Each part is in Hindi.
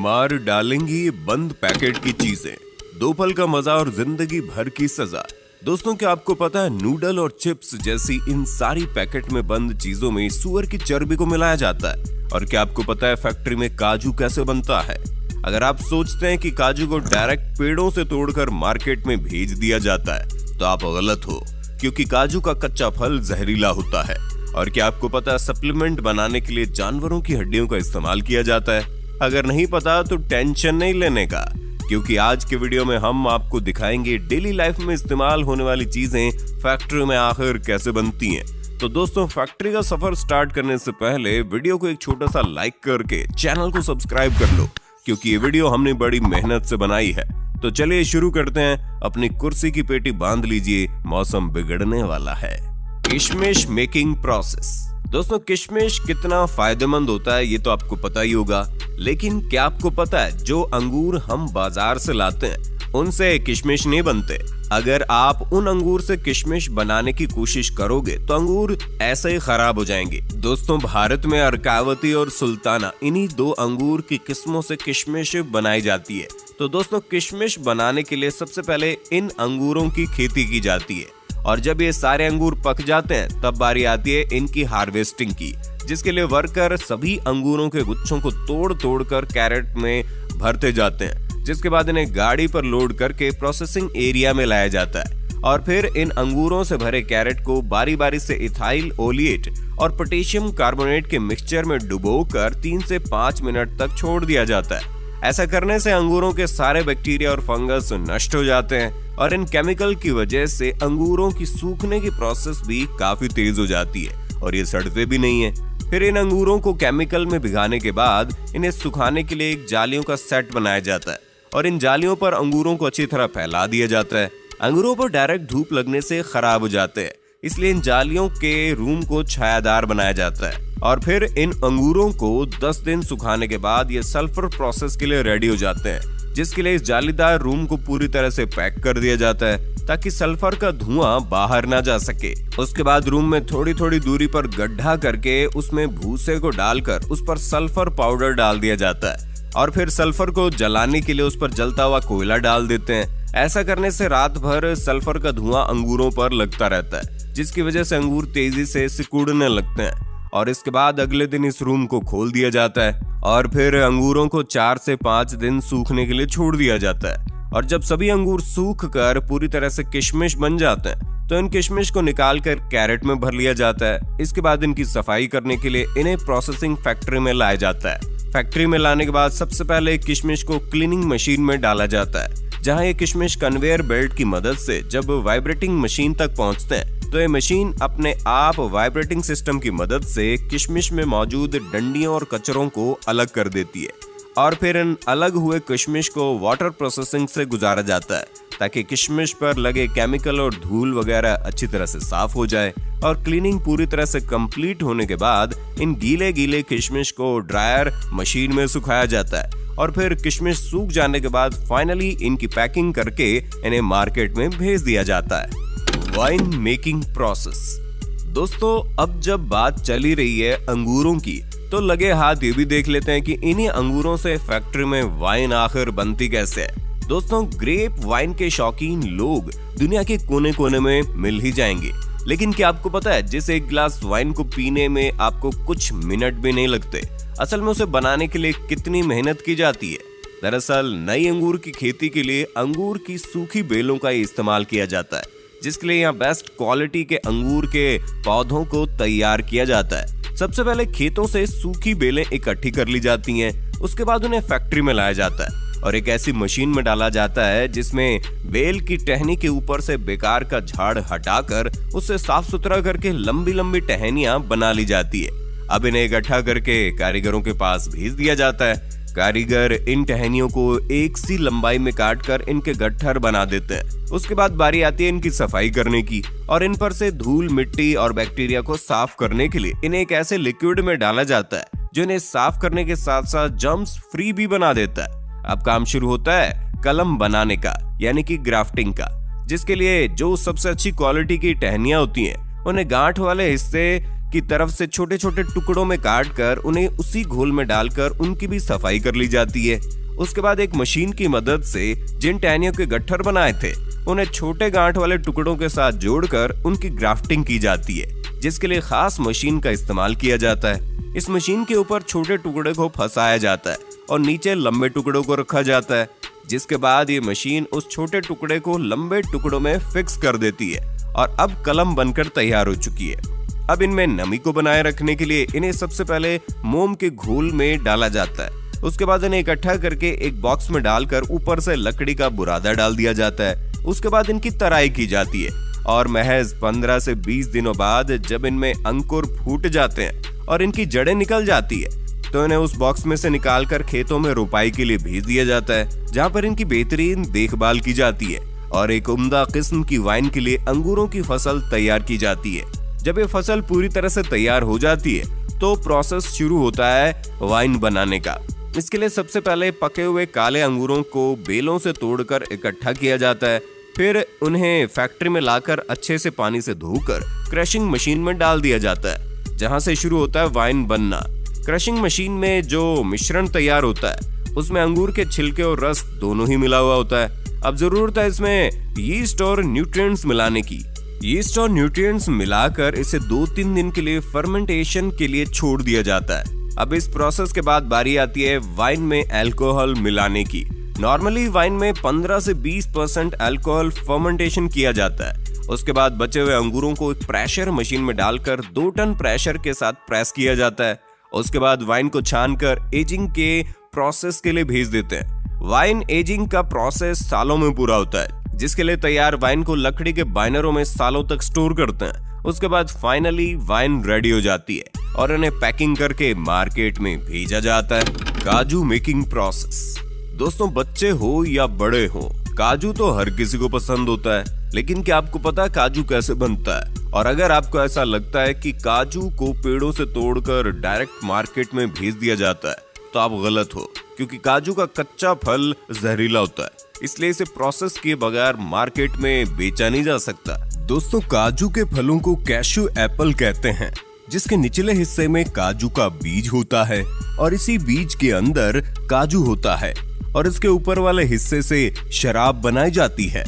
मार डालेंगी ये बंद पैकेट की चीजें, 2 पल का मजा और जिंदगी भर की सजा। दोस्तों, क्या आपको पता है नूडल और चिप्स जैसी इन सारी पैकेट में बंद चीजों में सूअर की चर्बी को मिलाया जाता है? और क्या आपको पता है फैक्ट्री में काजू कैसे बनता है? अगर आप सोचते हैं कि काजू को डायरेक्ट पेड़ों से तोड़कर मार्केट में भेज दिया जाता है तो आप गलत हो, क्योंकि काजू का कच्चा फल जहरीला होता है। और क्या आपको पता है सप्लीमेंट बनाने के लिए जानवरों की हड्डियों का इस्तेमाल किया जाता है? अगर नहीं पता तो टेंशन नहीं लेने का, क्योंकि आज के वीडियो में हम आपको दिखाएंगे डेली लाइफ में इस्तेमाल होने वाली चीजें फैक्ट्री में आखिर कैसे बनती हैं। तो दोस्तों, फैक्ट्री का सफर स्टार्ट करने से पहले वीडियो को एक छोटा सा लाइक करके चैनल को सब्सक्राइब कर लो, क्योंकि ये वीडियो हमने बड़ी मेहनत से बनाई है। तो चलिए शुरू करते हैं। अपनी कुर्सी की पेटी बांध लीजिए, मौसम बिगड़ने वाला है। किशमिश मेकिंग प्रोसेस। दोस्तों, किशमिश कितना फायदेमंद होता है ये तो आपको पता ही होगा, लेकिन क्या आपको पता है जो अंगूर हम बाजार से लाते हैं उनसे किशमिश नहीं बनते। अगर आप उन अंगूर से किशमिश बनाने की कोशिश करोगे तो अंगूर ऐसे ही खराब हो जाएंगे। दोस्तों, भारत में अर्कावती और सुल्ताना इन्हीं 2 अंगूर की किस्मों से किशमिश बनाई जाती है। तो दोस्तों, किशमिश बनाने के लिए सबसे पहले इन अंगूरों की खेती की जाती है, और जब ये सारे अंगूर पक जाते हैं तब बारी आती है इनकी हार्वेस्टिंग की, जिसके लिए वर्कर सभी अंगूरों के गुच्छों को तोड़ तोड़ कर कैरेट में भरते जाते हैं, जिसके बाद इन्हें गाड़ी पर लोड करके प्रोसेसिंग एरिया में लाया जाता है। और फिर इन अंगूरों से भरे कैरेट को बारी बारी से इथाइल ओलिएट और पोटेशियम कार्बोनेट के मिक्सचर में डुबोकर 3 से 5 मिनट तक छोड़ दिया जाता है। ऐसा करने से अंगूरों के सारे बैक्टीरिया और फंगस नष्ट हो जाते हैं, और इन केमिकल की वजह से अंगूरों की सूखने की प्रोसेस भी काफी तेज हो जाती है और ये सड़ते भी नहीं है। फिर इन अंगूरों को केमिकल में भिगाने के बाद इन्हें सुखाने के लिए एक जालियों का सेट बनाया जाता है, और इन जालियों पर अंगूरों को अच्छी तरह फैला दिया जाता है। अंगूरों पर डायरेक्ट धूप लगने से खराब हो जाते हैं, इसलिए इन जालियों के रूम को छायादार बनाया जाता है। और फिर इन अंगूरों को 10 दिन सुखाने के बाद ये सल्फर प्रोसेस के लिए रेडी हो जाते हैं, जिसके लिए इस जालीदार रूम को पूरी तरह से पैक कर दिया जाता है ताकि सल्फर का धुआं बाहर ना जा सके। उसके बाद रूम में थोड़ी थोड़ी दूरी पर गड्ढा करके उसमें भूसे को डालकर उस पर सल्फर पाउडर डाल दिया जाता है, और फिर सल्फर को जलाने के लिए उस पर जलता हुआ कोयला डाल देते हैं। ऐसा करने से रात भर सल्फर का धुआं अंगूरों पर लगता रहता है, जिसकी वजह से अंगूर तेजी से सिकुड़ने लगते हैं। और इसके बाद अगले दिन इस रूम को खोल दिया जाता है, और फिर अंगूरों को 4 से 5 दिन सूखने के लिए छोड़ दिया जाता है। और जब सभी अंगूर सूख कर पूरी तरह से किशमिश बन जाते हैं तो इन किशमिश को निकाल कर कैरेट में भर लिया जाता है। इसके बाद इनकी सफाई करने के लिए इन्हें प्रोसेसिंग फैक्ट्री में लाया जाता है। फैक्ट्री में लाने के बाद सबसे पहले किशमिश को क्लीनिंग मशीन में डाला जाता है, जहां ये किशमिश कन्वेयर बेल्ट की मदद से जब वाइब्रेटिंग मशीन तक पहुंचते हैं तो ये मशीन अपने आप वाइब्रेटिंग सिस्टम की मदद से किशमिश में मौजूद डंडियों और कचरों को अलग कर देती है। और फिर इन अलग हुए किशमिश को वाटर प्रोसेसिंग से गुजारा जाता है ताकि किशमिश पर लगे केमिकल और धूल वगैरह अच्छी तरह से साफ हो जाए। और क्लीनिंग पूरी तरह से कंप्लीट होने के बाद इन गीले गीले किशमिश को ड्रायर मशीन में सुखाया जाता है, और फिर किशमिश सूख जाने के बाद फाइनली इनकी पैकिंग करके इन्हें मार्केट में भेज दिया जाता है। Wine making process. दोस्तों, अब जब बात चली रही है अंगूरों की तो लगे हाथ ये भी देख लेते हैं कि इन्हीं अंगूरों से फैक्ट्री में वाइन आखिर बनती कैसे है। दोस्तों, ग्रेप वाइन के शौकीन लोग दुनिया के कोने कोने में मिल ही जाएंगे, लेकिन क्या आपको पता है जिस एक गिलास वाइन को पीने में आपको कुछ मिनट भी नहीं लगते, असल में उसे बनाने के लिए कितनी मेहनत की जाती है? दरअसल नई अंगूर की खेती के लिए अंगूर की सूखी बेलों का इस्तेमाल किया जाता है, जिसके लिए यहाँ बेस्ट क्वालिटी के अंगूर के पौधों को तैयार किया जाता है। सबसे पहले खेतों से सूखी बेलें इकट्ठी कर ली जाती हैं, उसके बाद उन्हें फैक्ट्री में लाया जाता है और एक ऐसी मशीन में डाला जाता है जिसमें बेल की टहनी के ऊपर से बेकार का झाड़ हटाकर उसे साफ सुथरा करके लंबी लंबी टहनियां बना ली जाती है। अब इन्हें इकट्ठा करके कारीगरों के पास भेज दिया जाता है। कारीगर इन टहनियों को एक सी लंबाई में काटकर इनके गट्ठर बना देते हैं। उसके बाद बारी आती है इनकी सफाई करने की, और इन पर से धूल, मिट्टी और बैक्टीरिया को साफ करने के लिए इन्हें एक ऐसे लिक्विड में डाला जाता है जो इन्हें साफ करने के साथ साथ जर्म्स फ्री भी बना देता है। अब काम शुरू होता है कलम बनाने का, यानी कि ग्राफ्टिंग का, जिसके लिए जो सबसे अच्छी क्वालिटी की टहनियां होती हैं उन्हें गांठ वाले हिस्से की तरफ से छोटे छोटे टुकड़ों में काट कर उन्हें उसी घोल में डालकर उनकी भी सफाई कर ली जाती है। उसके बाद एक मशीन की मदद से जिन टहनियों के गट्ठर बनाए थे उन्हें छोटे गांठ वाले टुकड़ों के साथ जोड़कर उनकी ग्राफ्टिंग की जाती है, जिसके लिए खास मशीन का इस्तेमाल किया जाता है। इस मशीन के ऊपर छोटे टुकड़े को फंसाया जाता है और नीचे लंबे टुकड़ों को रखा जाता है, जिसके बाद ये मशीन उस छोटे टुकड़े को लंबे टुकड़ों में फिक्स कर देती है और अब कलम बनकर तैयार हो चुकी है। अब इनमें नमी को बनाए रखने के लिए इन्हें सबसे पहले मोम के घोल में डाला जाता है। उसके बाद इन्हें इकट्ठा करके एक बॉक्स में डालकर ऊपर से लकड़ी का बुरादा डाल दिया जाता है। उसके बाद इनकी तराई की जाती है और महज 15 से 20 दिनों बाद जब इनमें अंकुर फूट जाते हैं और इनकी जड़ें निकल जाती है तो इन्हें उस बॉक्स में से निकालकर खेतों में रोपाई के लिए भेज दिया जाता है, जहाँ पर इनकी बेहतरीन देखभाल की जाती है और एक उम्दा किस्म की वाइन के लिए अंगूरों की फसल तैयार की जाती है। जब ये फसल पूरी तरह से तैयार हो जाती है तो प्रोसेस शुरू होता है वाइन बनाने का। इसके लिए सबसे पहले पके हुए काले अंगूरों को बेलों से तोड़कर इकट्ठा किया जाता है, फिर उन्हें फैक्ट्री में लाकर अच्छे से पानी से धोकर क्रशिंग मशीन में डाल दिया जाता है, जहां से शुरू होता है वाइन बनना। क्रशिंग मशीन में जो मिश्रण तैयार होता है उसमें अंगूर के छिलके और रस दोनों ही मिला हुआ होता है। अब जरूरत है इसमें यीस्ट और न्यूट्रिएंट्स मिलाने की। यीस्ट और न्यूट्रिएंट्स मिलाकर इसे 2-3 दिन के लिए फर्मेंटेशन के लिए छोड़ दिया जाता है। अब इस प्रोसेस के बाद बारी आती है वाइन में अल्कोहल मिलाने की। नॉर्मली वाइन में 15 से 20% अल्कोहल फर्मेंटेशन किया जाता है। उसके बाद बचे हुए अंगूरों को एक प्रेशर मशीन में डालकर 2 टन प्रेशर के साथ प्रेस किया जाता है। उसके बाद वाइन को छानकर एजिंग के प्रोसेस के लिए भेज देते हैं। वाइन एजिंग का प्रोसेस सालों में पूरा होता है, जिसके लिए तैयार वाइन को लकड़ी के बाइनरों में सालों तक स्टोर करते हैं। उसके बाद फाइनली वाइन रेडी हो जाती है और इन्हें पैकिंग करके मार्केट में भेजा जाता है। काजू मेकिंग प्रोसेस। दोस्तों, बच्चे हो या बड़े हो, काजू तो हर किसी को पसंद होता है, लेकिन क्या आपको पता है काजू कैसे बनता है? और अगर आपको ऐसा लगता है कि काजू को पेड़ों से तोड़कर डायरेक्ट मार्केट में भेज दिया जाता है तो आप गलत हो, क्योंकि काजू का कच्चा फल जहरीला होता है, इसलिए इसे प्रोसेस किए बगैर मार्केट में बेचा नहीं जा सकता। दोस्तों, काजू के फलों को कैशू एप्पल कहते हैं, जिसके निचले हिस्से में काजू का बीज होता है और इसी बीज के अंदर काजू होता है और इसके ऊपर वाले हिस्से से शराब बनाई जाती है।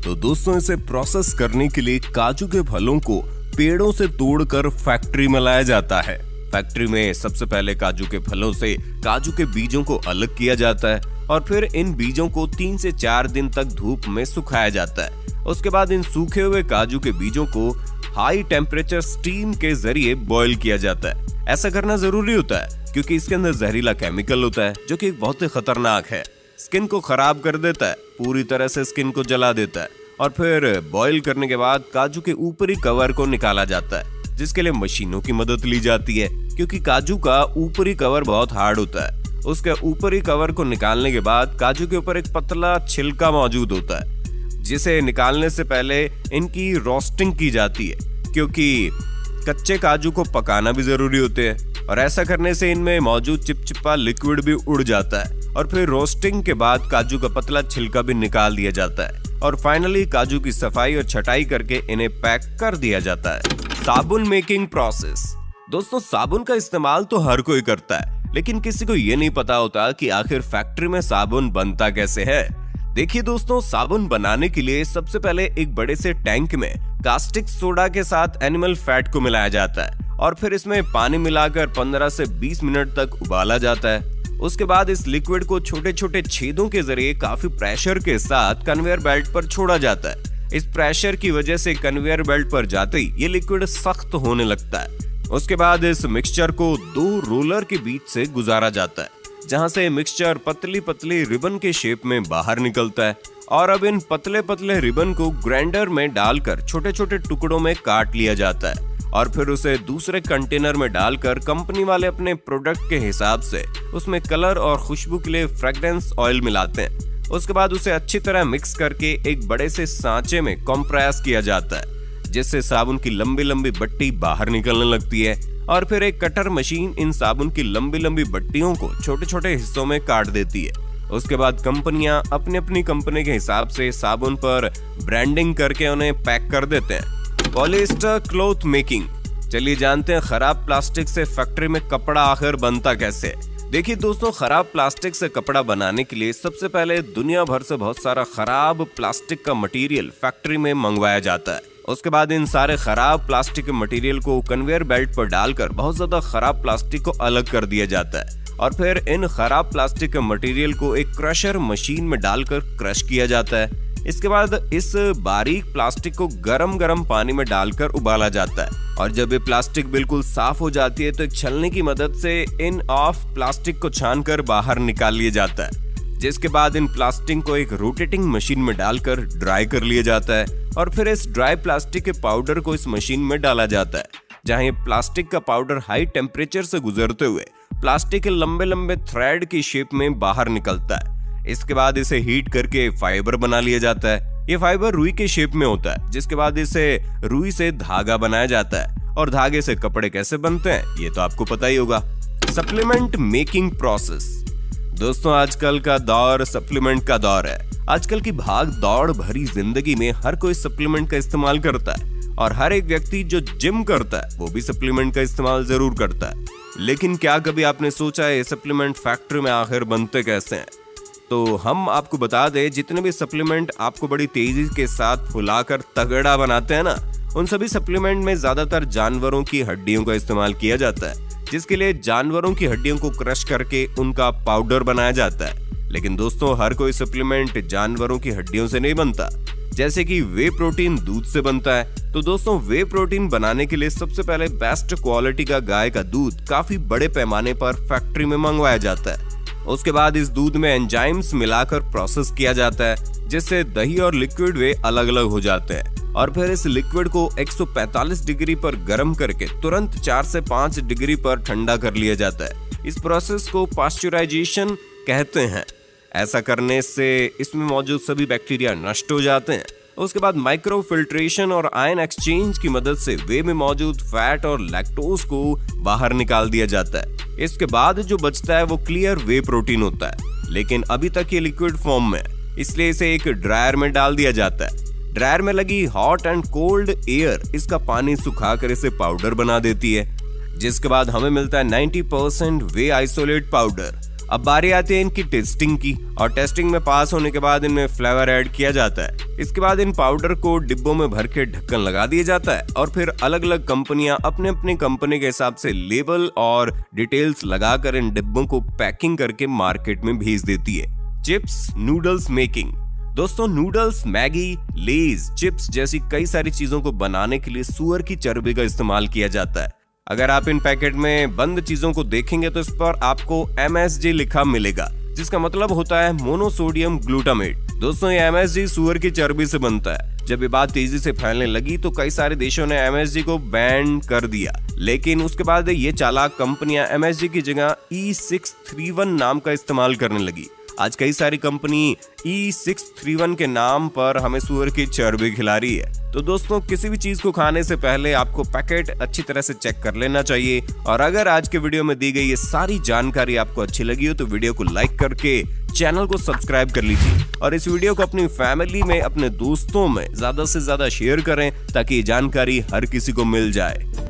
तो दोस्तों, इसे प्रोसेस करने के लिए काजू के फलों को पेड़ों से तोड़कर फैक्ट्री में लाया जाता है। फैक्ट्री में सबसे पहले काजू के फलों से काजू के बीजों को अलग किया जाता है और फिर इन बीजों को 3 से 4 दिन तक धूप में सुखाया जाता है। उसके बाद इन सूखे हुए काजू के बीजों को हाई टेम्परेचर स्टीम के जरिए बॉईल किया जाता है। ऐसा करना जरूरी होता है क्योंकि इसके अंदर जहरीला केमिकल होता है जो कि बहुत ही खतरनाक है। स्किन को खराब कर देता है, पूरी तरह से स्किन को जला देता है। और फिर बॉईल करने के बाद काजू के ऊपरी कवर को निकाला जाता है, जिसके लिए मशीनों की मदद ली जाती है, क्योंकि काजू का ऊपरी कवर बहुत हार्ड होता है। उसके ऊपरी कवर को निकालने के बाद काजू के ऊपर एक पतला छिलका मौजूद होता है, जिसे निकालने से पहले इनकी रोस्टिंग की जाती है, क्योंकि कच्चे काजू को पकाना भी जरूरी होते हैं और ऐसा करने से इनमें मौजूद चिपचिपा लिक्विड भी उड़ जाता है। और फिर रोस्टिंग के बाद काजू का पतला छिलका भी निकाल दिया जाता है और फाइनली काजू की सफाई और छटाई करके इन्हें पैक कर दिया जाता है। साबुन मेकिंग प्रोसेस। दोस्तों, साबुन का इस्तेमाल तो हर कोई करता है, लेकिन किसी को ये नहीं पता होता कि आखिर फैक्ट्री में साबुन बनता कैसे है। देखिए दोस्तों, साबुन बनाने के लिए सबसे पहले एक बड़े से टैंक में कास्टिक सोडा के साथ एनिमल फैट को मिलाया जाता है और फिर इसमें पानी मिलाकर 15 से 20 मिनट तक उबाला जाता है। उसके बाद इस लिक्विड को छोटे छोटे छेदों के जरिए काफी प्रेशर के साथ कन्वेयर बेल्ट पर छोड़ा जाता है। इस प्रेशर की वजह से कन्वेयर बेल्ट पर जाते ही ये लिक्विड सख्त होने लगता है। उसके बाद इस मिक्सचर को 2 रोलर के बीच से गुजारा जाता है, जहां से मिक्सचर पतली पतली रिबन के शेप में बाहर निकलता है और अब इन पतले पतले रिबन को ग्राइंडर में डालकर छोटे छोटे टुकड़ों में काट लिया जाता है और फिर उसे दूसरे कंटेनर में डालकर कंपनी वाले अपने प्रोडक्ट के हिसाब से उसमें कलर और खुशबू के लिए फ्रेग्रेंस ऑयल मिलाते हैं। उसके बाद उसे अच्छी तरह मिक्स करके एक बड़े से सांचे में कंप्रेस किया जाता है, जिससे साबुन की लंबी लंबी बट्टी बाहर निकलने लगती है और फिर एक कटर मशीन इन साबुन की लंबी लंबी बट्टियों को छोटे छोटे हिस्सों में काट देती है। उसके बाद कंपनियां अपनी अपनी कंपनी के हिसाब से साबुन पर ब्रांडिंग करके उन्हें पैक कर देते हैं। Polyester cloth making. चलिए जानते हैं खराब प्लास्टिक से फैक्ट्री में कपड़ा आखिर बनता कैसे है। देखिए दोस्तों, खराब प्लास्टिक से कपड़ा बनाने के लिए सबसे पहले दुनिया भर से बहुत सारा खराब प्लास्टिक का मटेरियल फैक्ट्री में मंगवाया जाता है। उसके बाद इन सारे खराब प्लास्टिक के मटेरियल को कन्वेयर बेल्ट पर डालकर बहुत ज्यादा खराब प्लास्टिक को अलग कर दिया जाता है और फिर इन खराब प्लास्टिक के मटेरियल को एक क्रशर मशीन में डालकर क्रश किया जाता है। इसके बाद इस बारीक प्लास्टिक को गरम पानी में डालकर उबाला जाता है और जब ये प्लास्टिक बिल्कुल साफ हो जाती है तो एक छलनी की मदद से इन ऑफ प्लास्टिक को छानकर बाहर निकाल लिया जाता है, जिसके बाद इन प्लास्टिक को एक रोटेटिंग मशीन में डालकर ड्राई कर लिया जाता है और फिर इस ड्राई प्लास्टिक के पाउडर को इस मशीन में डाला जाता है, जहां ये प्लास्टिक का पाउडर हाई टेम्परेचर से गुजरते हुए प्लास्टिक के लंबे थ्रेड की शेप में बाहर निकलता है। इसके बाद इसे हीट करके फाइबर बना लिया जाता है। ये फाइबर रुई के शेप में होता है, जिसके बाद इसे रुई से धागा बनाया जाता है और धागे से कपड़े कैसे बनते हैं ये तो आपको पता ही होगा। Supplement making process. दोस्तों, आजकल का दौर सप्लीमेंट का दौर है। आजकल की भाग दौड़ भरी जिंदगी में हर कोई सप्लीमेंट का इस्तेमाल करता है और हर एक व्यक्ति जो जिम करता है वो भी सप्लीमेंट का इस्तेमाल जरूर करता है। लेकिन क्या कभी आपने सोचा है सप्लीमेंट फैक्ट्री में आखिर बनते कैसे हैं? तो हम आपको बता दें, जितने भी सप्लीमेंट आपको बड़ी तेजी के साथ फुलाकर तगड़ा बनाते हैं ना, उन सभी सप्लीमेंट में ज्यादातर जानवरों की हड्डियों का इस्तेमाल किया जाता है, जिसके लिए जानवरों की हड्डियों को क्रश करके उनका पाउडर बनाया जाता है। लेकिन दोस्तों, हर कोई सप्लीमेंट जानवरों की हड्डियों से नहीं बनता। जैसे कि वे प्रोटीन दूध से बनता है, तो दोस्तों वे प्रोटीन बनाने के लिए सबसे पहले बेस्ट क्वालिटी का गाय का दूध काफी बड़े पैमाने पर फैक्ट्री में मंगवाया जाता है। उसके बाद इस दूध में एंजाइम्स मिलाकर प्रोसेस किया जाता है, जिससे दही और लिक्विड वे अलग अलग हो जाते हैं और फिर इस लिक्विड को 145 डिग्री पर गर्म करके तुरंत 4 से 5 डिग्री पर ठंडा कर लिया जाता है। इस प्रोसेस को पास्चुराइजेशन कहते हैं। ऐसा करने से इसमें मौजूद सभी बैक्टीरिया नष्ट हो जाते हैं। उसके बाद माइक्रो फिल्ट्रेशन और आयन एक्सचेंज की मदद से वे में मौजूद फैट और लैक्टोज को बाहर निकाल दिया जाता है। इसके बाद जो बचता है वो क्लियर वे प्रोटीन होता है, लेकिन अभी तक ये लिक्विड फॉर्म में है, इसलिए इसे एक ड्रायर में डाल दिया जाता है। ड्रायर में लगी हॉट एंड कोल्ड एयर इसका पानी सुखाकर इसे पाउडर बना देती है, जिसके बाद हमें मिलता है 90% वे आइसोलेट पाउडर। अब बारी आती है इनकी टेस्टिंग की और टेस्टिंग में पास होने के बाद इनमें फ्लेवर ऐड किया जाता है। इसके बाद इन पाउडर को डिब्बों में भर के ढक्कन लगा दिया जाता है और फिर अलग अलग कंपनियां अपने अपने कंपनी के हिसाब से लेबल और डिटेल्स लगाकर इन डिब्बों को पैकिंग करके मार्केट में भेज देती है। Chips noodles making. दोस्तों, नूडल्स, मैगी, लेज, चिप्स जैसी कई सारी चीजों को बनाने के लिए सुअर की चर्बी का इस्तेमाल किया जाता है। अगर आप इन पैकेट में बंद चीजों को देखेंगे तो इस पर आपको MSG लिखा मिलेगा, जिसका मतलब होता है मोनोसोडियम ग्लूटामेट। दोस्तों, ये MSG सुअर की चर्बी से बनता है। जब ये बात तेजी से फैलने लगी तो कई सारे देशों ने MSG को बैन कर दिया, लेकिन उसके बाद ये चालाक कंपनियां MSG की जगह E631 नाम का इस्तेमाल करने लगी। आज कई सारी कंपनी E631 के नाम पर हमें सुअर की चर्बी खिला रही है। तो दोस्तों, किसी भी चीज को खाने से पहले आपको पैकेट अच्छी तरह से चेक कर लेना चाहिए। और अगर आज के वीडियो में दी गई ये सारी जानकारी आपको अच्छी लगी हो तो वीडियो को लाइक करके चैनल को सब्सक्राइब कर लीजिए और इस वीडियो को अपनी फैमिली में, अपने दोस्तों में ज्यादा से ज्यादा शेयर करें ताकि ये जानकारी हर किसी को मिल जाए।